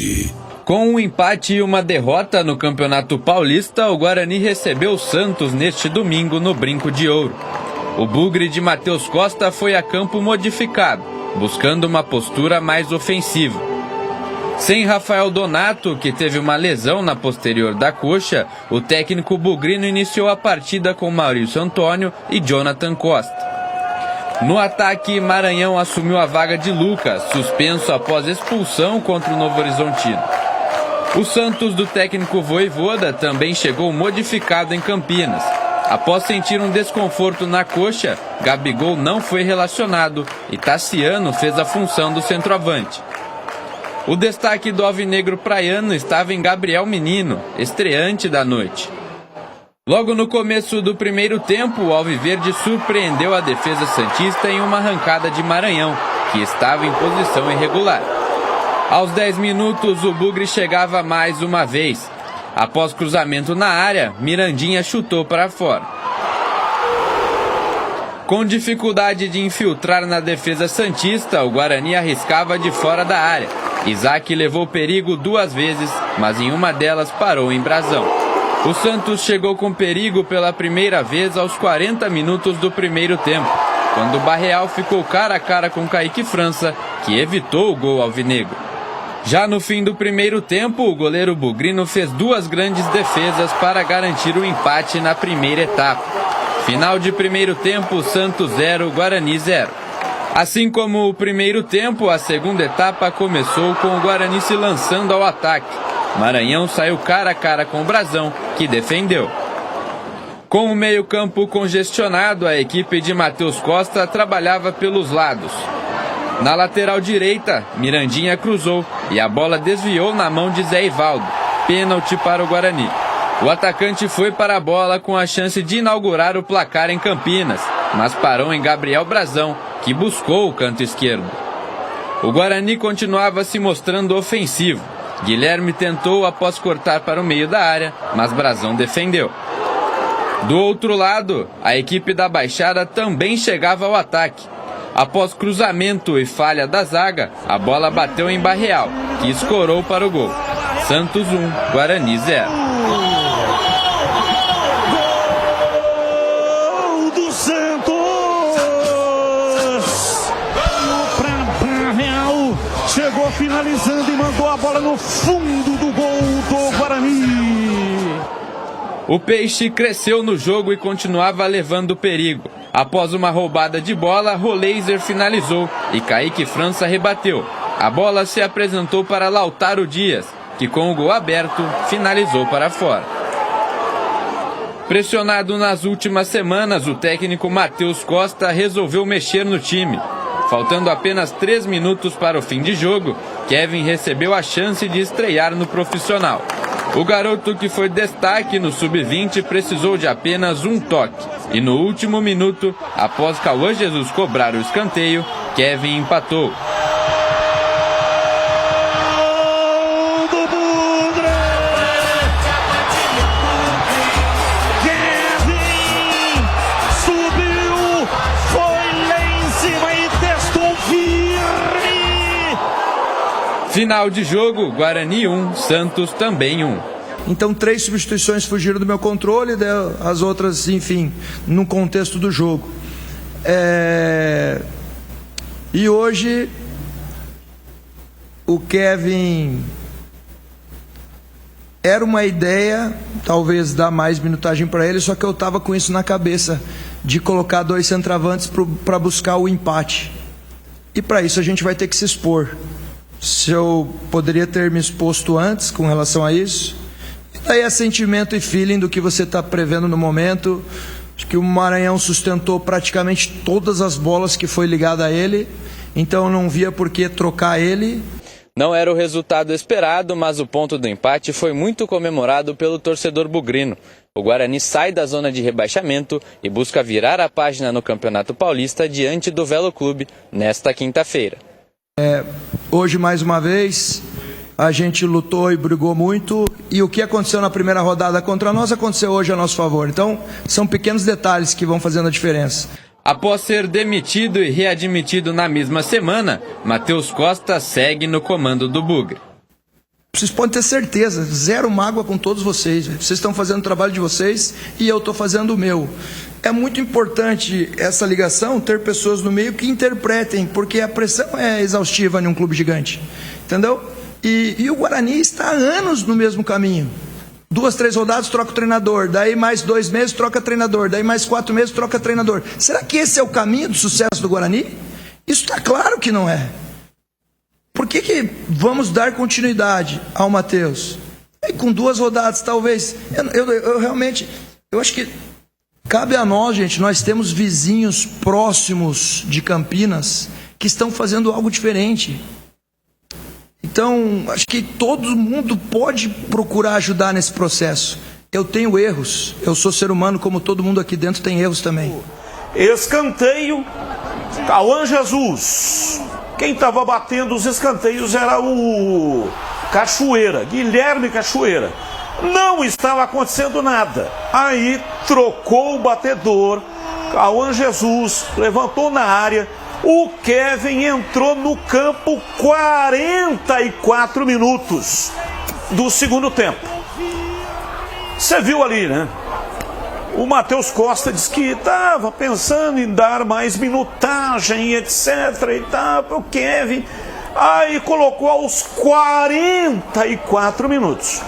tarde. Com um empate e uma derrota no Campeonato Paulista, o Guarani recebeu o Santos neste domingo no Brinco de Ouro. O bugre de Matheus Costa foi a campo modificado, buscando uma postura mais ofensiva. Sem Rafael Donato, que teve uma lesão na posterior da coxa, o técnico bugrino iniciou a partida com Maurício Antônio e Jonathan Costa. No ataque, Maranhão assumiu a vaga de Lucas, suspenso após expulsão contra o Novo Horizontino. O Santos do técnico Vojvoda também chegou modificado em Campinas. Após sentir um desconforto na coxa, Gabigol não foi relacionado e Tassiano fez a função do centroavante. O destaque do alvinegro praiano estava em Gabriel Menino, estreante da noite. Logo no começo do primeiro tempo, o alviverde surpreendeu a defesa santista em uma arrancada de Maranhão, que estava em posição irregular. Aos 10 minutos, o bugre chegava mais uma vez. Após cruzamento na área, Mirandinha chutou para fora. Com dificuldade de infiltrar na defesa santista, o Guarani arriscava de fora da área. Isaac levou perigo 2 vezes, mas em uma delas parou em brasão. O Santos chegou com perigo pela primeira vez aos 40 minutos do primeiro tempo, quando o Barreal ficou cara a cara com Kaique França, que evitou o gol alvinegro. Já no fim do primeiro tempo, o goleiro bugrino fez 2 grandes defesas para garantir o empate na primeira etapa. Final de primeiro tempo, Santos 0, Guarani 0. Assim como o primeiro tempo, a segunda etapa começou com o Guarani se lançando ao ataque. Maranhão saiu cara a cara com o Brasão, que defendeu. Com o meio-campo congestionado, a equipe de Matheus Costa trabalhava pelos lados. Na lateral direita, Mirandinha cruzou e a bola desviou na mão de Zé Ivaldo. Pênalti para o Guarani. O atacante foi para a bola com a chance de inaugurar o placar em Campinas, mas parou em Gabriel Brasão, que buscou o canto esquerdo. O Guarani continuava se mostrando ofensivo. Guilherme tentou após cortar para o meio da área, mas Brasão defendeu. Do outro lado, a equipe da Baixada também chegava ao ataque. Após cruzamento e falha da zaga, a bola bateu em Barreal, que escorou para o gol. Santos 1, Guarani 0. Gol do Santos! Para Barreal, chegou finalizando e mandou a bola no fundo do gol do Guarani. O Peixe cresceu no jogo e continuava levando perigo. Após uma roubada de bola, Roleiser finalizou e Kaique França rebateu. A bola se apresentou para Lautaro Dias, que com o gol aberto, finalizou para fora. Pressionado nas últimas semanas, o técnico Matheus Costa resolveu mexer no time. Faltando apenas 3 minutos para o fim de jogo, Kevin recebeu a chance de estrear no profissional. O garoto, que foi destaque no Sub-20, precisou de apenas um toque. E no último minuto, após Cauã Jesus cobrar o escanteio, Kevin empatou. Gol do Bugre! Kevin subiu, foi lá em cima e testou firme! Final de jogo, Guarani 1, Santos também 1. Então 3 substituições fugiram do meu controle, as outras, enfim, no contexto do jogo. E hoje o Kevin era uma ideia, talvez dar mais minutagem para ele, só que eu estava com isso na cabeça, de colocar 2 centroavantes para buscar o empate. E para isso a gente vai ter que se expor. Se eu poderia ter me exposto antes com relação a isso. Daí é sentimento e feeling do que você está prevendo no momento. Acho que o Maranhão sustentou praticamente todas as bolas que foi ligada a ele, então eu não via por que trocar ele. Não era o resultado esperado, mas o ponto do empate foi muito comemorado pelo torcedor bugrino. O Guarani sai da zona de rebaixamento e busca virar a página no Campeonato Paulista diante do Velo Clube nesta quinta-feira. Hoje, mais uma vez, a gente lutou e brigou muito, e o que aconteceu na primeira rodada contra nós aconteceu hoje a nosso favor. Então, são pequenos detalhes que vão fazendo a diferença. Após ser demitido e readmitido na mesma semana, Matheus Costa segue no comando do Bugre. Vocês podem ter certeza, zero mágoa com todos vocês. Vocês estão fazendo o trabalho de vocês e eu estou fazendo o meu. É muito importante essa ligação, ter pessoas no meio que interpretem, porque a pressão é exaustiva em um clube gigante, entendeu? E o Guarani está há anos no mesmo caminho. 2, 3 rodadas, troca o treinador. Daí mais 2 meses, troca treinador. Daí mais 4 meses, troca treinador. Será que esse é o caminho do sucesso do Guarani? Isso está claro que não é. Por que vamos dar continuidade ao Matheus? E com 2 rodadas, talvez. Eu realmente, eu acho que cabe a nós, gente. Nós temos vizinhos próximos de Campinas que estão fazendo algo diferente. Então, acho que todo mundo pode procurar ajudar nesse processo. Eu tenho erros. Eu sou ser humano, como todo mundo aqui dentro tem erros também. Escanteio, Cauã Jesus. Quem estava batendo os escanteios era o Cachoeira, Guilherme Cachoeira. Não estava acontecendo nada. Aí trocou o batedor, Cauã Jesus levantou na área. O Kevin entrou no campo 44 minutos do segundo tempo. Você viu ali, né? O Matheus Costa disse que estava pensando em dar mais minutagem, etc. e tal, para o Kevin. Aí colocou aos 44 minutos.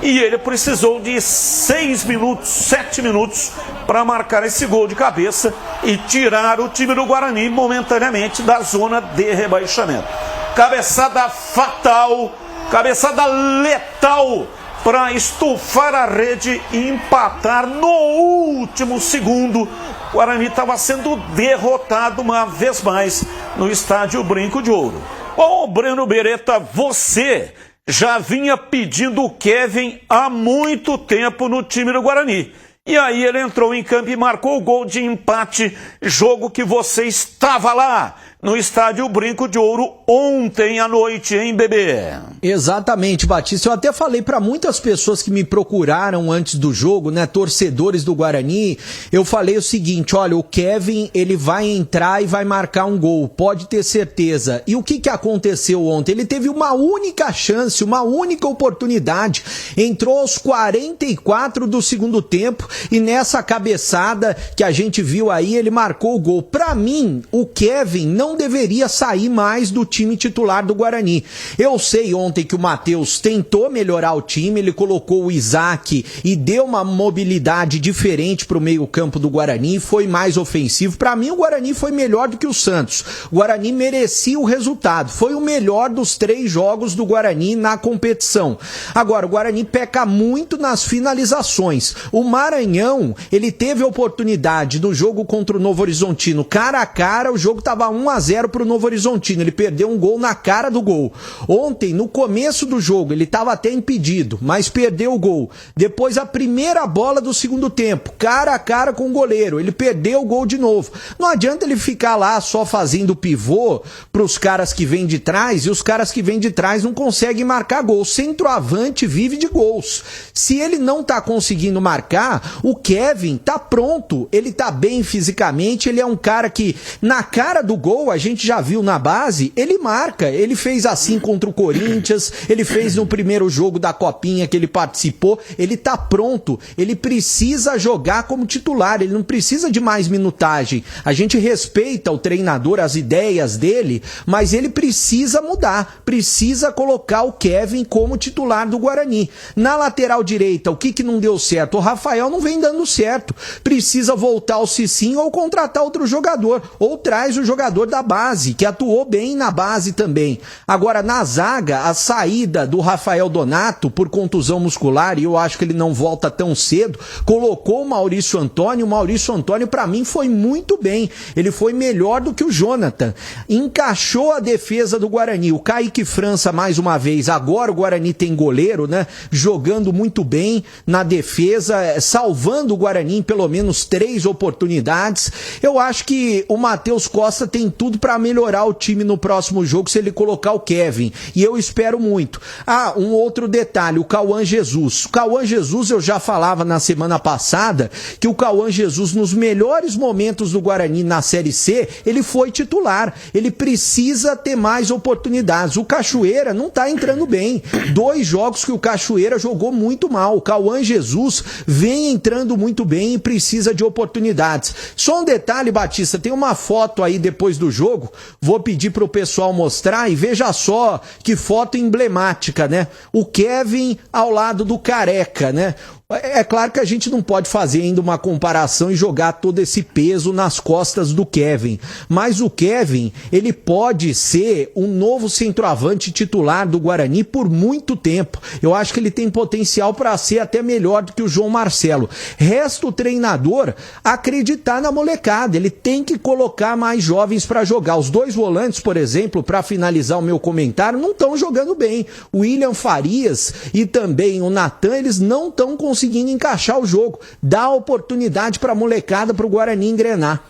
E ele precisou de 6 minutos, 7 minutos para marcar esse gol de cabeça e tirar o time do Guarani momentaneamente da zona de rebaixamento. Cabeçada fatal, cabeçada letal para estufar a rede e empatar no último segundo. O Guarani estava sendo derrotado uma vez mais no estádio Brinco de Ouro. Bom, Breno Beretta, você já vinha pedindo o Kevin há muito tempo no time do Guarani. E aí ele entrou em campo e marcou o gol de empate, jogo que você estava lá no estádio Brinco de Ouro ontem à noite, hein, bebê? Exatamente, Batista. Eu até falei para muitas pessoas que me procuraram antes do jogo, né, torcedores do Guarani, eu falei o seguinte, olha, o Kevin, ele vai entrar e vai marcar um gol, pode ter certeza. E o que aconteceu ontem? Ele teve uma única chance, uma única oportunidade, entrou aos 44 do segundo tempo e nessa cabeçada que a gente viu aí, ele marcou o gol. Para mim, o Kevin não deveria sair mais do time titular do Guarani. Eu sei ontem que o Matheus tentou melhorar o time, ele colocou o Isaac e deu uma mobilidade diferente para o meio-campo do Guarani, foi mais ofensivo. Para mim, o Guarani foi melhor do que o Santos. O Guarani merecia o resultado. Foi o melhor dos 3 jogos do Guarani na competição. Agora, o Guarani peca muito nas finalizações. O Maranhão, ele teve a oportunidade do jogo contra o Novo Horizontino cara a cara, o jogo estava 1-0 para o Novo Horizontino, ele perdeu um gol na cara do gol. Ontem, no começo do jogo, ele estava até impedido, mas perdeu o gol. Depois, a primeira bola do segundo tempo, cara a cara com o goleiro, ele perdeu o gol de novo. Não adianta ele ficar lá só fazendo pivô para os caras que vêm de trás, e os caras que vêm de trás não conseguem marcar gol. Centroavante vive de gols. Se ele não está conseguindo marcar, o Kevin tá pronto, ele tá bem fisicamente, ele é um cara que, na cara do gol, a gente já viu na base, ele marca, ele fez assim contra o Corinthians, ele fez no primeiro jogo da Copinha que ele participou, ele tá pronto, ele precisa jogar como titular, ele não precisa de mais minutagem. A gente respeita o treinador, as ideias dele, mas ele precisa mudar, precisa colocar o Kevin como titular do Guarani. Na lateral direita, o que não deu certo? O Rafael não vem dando certo, precisa voltar ao Cicinho ou contratar outro jogador, ou traz o jogador da base, que atuou bem na base também. Agora, na zaga, a saída do Rafael Donato por contusão muscular, e eu acho que ele não volta tão cedo, colocou o Maurício Antônio. O Maurício Antônio, para mim, foi muito bem. Ele foi melhor do que o Jonathan. Encaixou a defesa do Guarani. O Kaique França, mais uma vez, agora o Guarani tem goleiro, né? Jogando muito bem na defesa, salvando o Guarani em pelo menos 3 oportunidades. Eu acho que o Matheus Costa tem tudo tudo para melhorar o time no próximo jogo se ele colocar o Kevin. E eu espero muito. Ah, um outro detalhe, o Cauã Jesus. O Cauã Jesus, eu já falava na semana passada que o Cauã Jesus, nos melhores momentos do Guarani na Série C, ele foi titular. Ele precisa ter mais oportunidades. O Cachoeira não tá entrando bem. 2 jogos que o Cachoeira jogou muito mal. O Cauã Jesus vem entrando muito bem e precisa de oportunidades. Só um detalhe, Batista, tem uma foto aí depois do jogo, vou pedir pro pessoal mostrar e veja só que foto emblemática, né? O Kevin ao lado do Careca, né? É claro que a gente não pode fazer ainda uma comparação e jogar todo esse peso nas costas do Kevin, mas o Kevin, ele pode ser um novo centroavante titular do Guarani por muito tempo. Eu acho que ele tem potencial para ser até melhor do que o João Marcelo. Resta o treinador acreditar na molecada, ele tem que colocar mais jovens para jogar. Os 2 volantes, por exemplo, para finalizar o meu comentário, não estão jogando bem. O William Farias e também o Natan, eles não estão conseguindo encaixar o jogo. Dá oportunidade para a molecada, para o Guarani engrenar.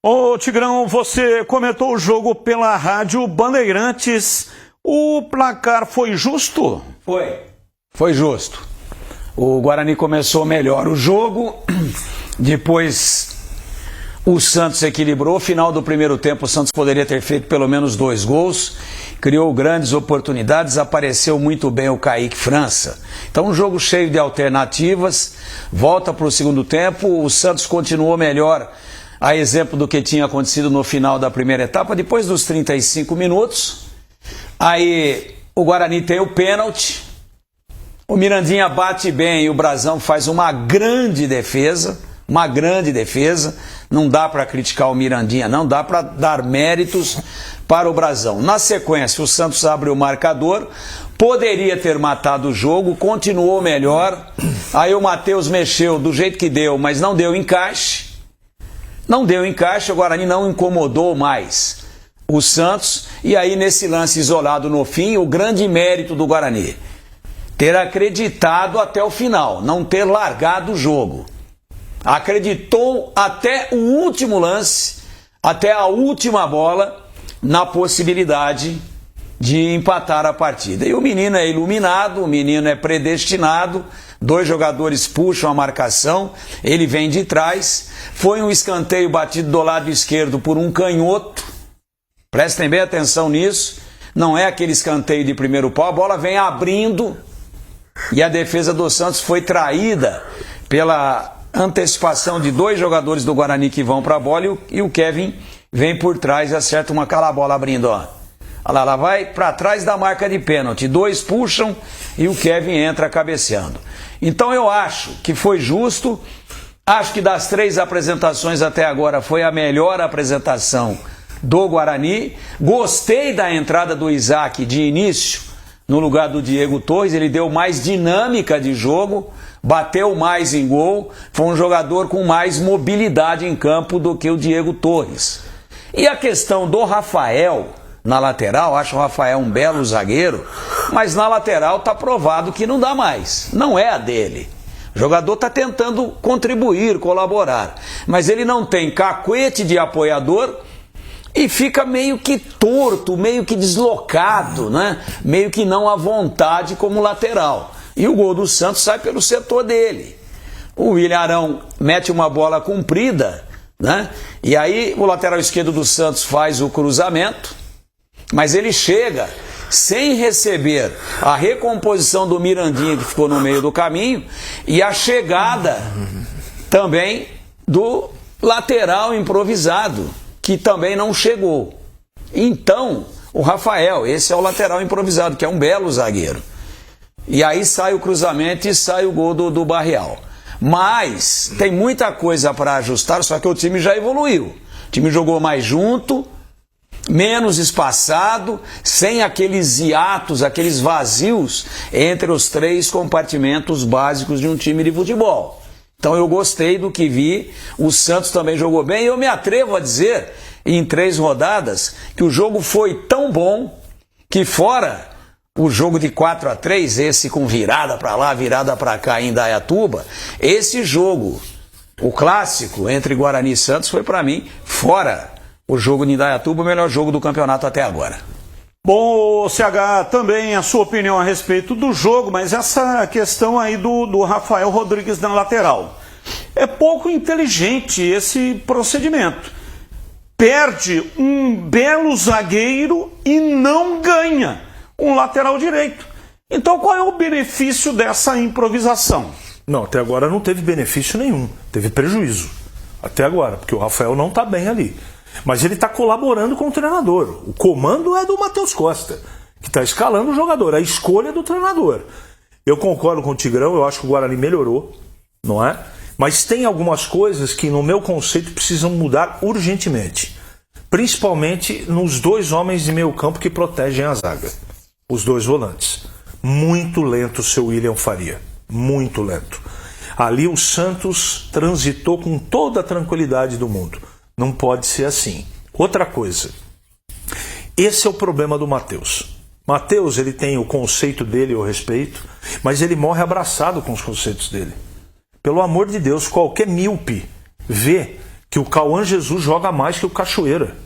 Ô Tigrão, você comentou o jogo pela Rádio Bandeirantes. O placar foi justo? Foi justo. O Guarani começou melhor o jogo, depois o Santos equilibrou. Final do primeiro tempo, o Santos poderia ter feito pelo menos 2 gols, criou grandes oportunidades, apareceu muito bem o Kaique França. Então um jogo cheio de alternativas, volta para o segundo tempo, o Santos continuou melhor, a exemplo do que tinha acontecido no final da primeira etapa. Depois dos 35 minutos, aí o Guarani tem o pênalti, o Mirandinha bate bem e o Brazão faz uma grande defesa, não dá para criticar o Mirandinha, não dá para dar méritos para o Brazão. Na sequência, o Santos abre o marcador, poderia ter matado o jogo, continuou melhor, aí o Matheus mexeu do jeito que deu, mas não deu encaixe, o Guarani não incomodou mais o Santos, e aí nesse lance isolado no fim, o grande mérito do Guarani, ter acreditado até o final, não ter largado o jogo. Acreditou até o último lance, até a última bola, na possibilidade de empatar a partida. E o menino é iluminado, o menino é predestinado, 2 jogadores puxam a marcação, ele vem de trás, foi um escanteio batido do lado esquerdo por um canhoto, prestem bem atenção nisso, não é aquele escanteio de primeiro pau, a bola vem abrindo e a defesa do Santos foi traída pela antecipação de 2 jogadores do Guarani que vão para a bola e o Kevin vem por trás e acerta uma cala-bola abrindo, ó. Olha lá, ela vai para trás da marca de pênalti, 2 puxam e o Kevin entra cabeceando. Então eu acho que foi justo, acho que das 3 apresentações até agora foi a melhor apresentação do Guarani. Gostei da entrada do Isaac de início no lugar do Diego Torres, ele deu mais dinâmica de jogo, bateu mais em gol, foi um jogador com mais mobilidade em campo do que o Diego Torres. E a questão do Rafael na lateral, acho o Rafael um belo zagueiro, mas na lateral está provado que não dá mais, não é a dele. O jogador está tentando contribuir, colaborar, mas ele não tem cacuete de apoiador e fica meio que torto, meio que deslocado, né? Meio que não à vontade como lateral. E o gol do Santos sai pelo setor dele. O William Arão mete uma bola comprida, né? E aí o lateral esquerdo do Santos faz o cruzamento, mas ele chega sem receber a recomposição do Mirandinha, que ficou no meio do caminho, e a chegada também do lateral improvisado, que também não chegou. Então, o Rafael, esse é o lateral improvisado, que é um belo zagueiro. E aí sai o cruzamento e sai o gol do Barreal. Mas tem muita coisa para ajustar, só que o time já evoluiu. O time jogou mais junto, menos espaçado, sem aqueles hiatos, aqueles vazios entre os 3 compartimentos básicos de um time de futebol. Então eu gostei do que vi, o Santos também jogou bem, e eu me atrevo a dizer, em 3 rodadas, que o jogo foi tão bom que fora o jogo de 4-3, esse com virada para lá, virada para cá em Indaiatuba, esse jogo, o clássico entre Guarani e Santos, foi para mim fora o jogo de Indaiatuba, o melhor jogo do campeonato até agora. Bom, CH, também a sua opinião a respeito do jogo, mas essa questão aí do Rafael Rodrigues na lateral. É pouco inteligente esse procedimento. Perde um belo zagueiro e não ganha um lateral direito. Então qual é o benefício dessa improvisação? Não, até agora não teve benefício nenhum, teve prejuízo. Até agora, porque o Rafael não está bem ali. Mas ele está colaborando com o treinador. O comando é do Matheus Costa, que está escalando o jogador, a escolha é do treinador. Eu concordo com o Tigrão, eu acho que o Guarani melhorou, não é? Mas tem algumas coisas que, no meu conceito, precisam mudar urgentemente. Principalmente nos dois homens de meio campo que protegem a zaga. Os dois volantes. Muito lento o seu William Faria. Muito lento. Ali o Santos transitou com toda a tranquilidade do mundo. Não pode ser assim. Outra coisa. Esse é o problema do Matheus. Matheus, ele tem o conceito dele, eu respeito, mas ele morre abraçado com os conceitos dele. Pelo amor de Deus, qualquer míope vê que o Cauã Jesus joga mais que o Cachoeira.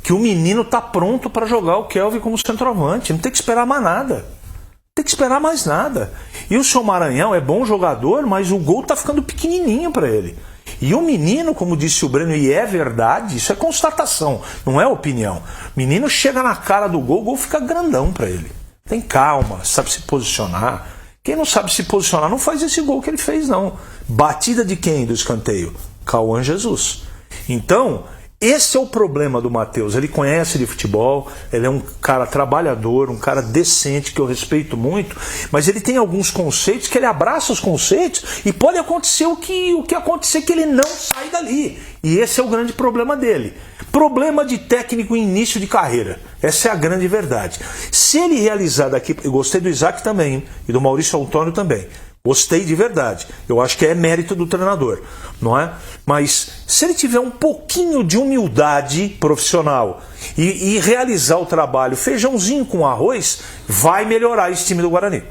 Que o menino está pronto para jogar o Kelvin como centroavante. Não tem que esperar mais nada. Não tem que esperar mais nada. E o seu Maranhão é bom jogador, mas o gol está ficando pequenininho para ele. E o menino, como disse o Breno, e é verdade, isso é constatação, não é opinião. O menino chega na cara do gol, o gol fica grandão para ele. Tem calma, sabe se posicionar. Quem não sabe se posicionar não faz esse gol que ele fez, não. Batida de quem do escanteio? Cauã Jesus. Então, esse é o problema do Matheus. Ele conhece de futebol, ele é um cara trabalhador, um cara decente, que eu respeito muito, mas ele tem alguns conceitos que ele abraça os conceitos e pode acontecer o que acontecer, que ele não sai dali. E esse é o grande problema dele. Problema de técnico em início de carreira. Essa é a grande verdade. Se ele realizar daqui... Eu gostei do Isaac também, hein? E do Maurício Antônio também. Gostei de verdade. Eu acho que é mérito do treinador, não é? Mas se ele tiver um pouquinho de humildade profissional e realizar o trabalho feijãozinho com arroz, vai melhorar esse time do Guarani.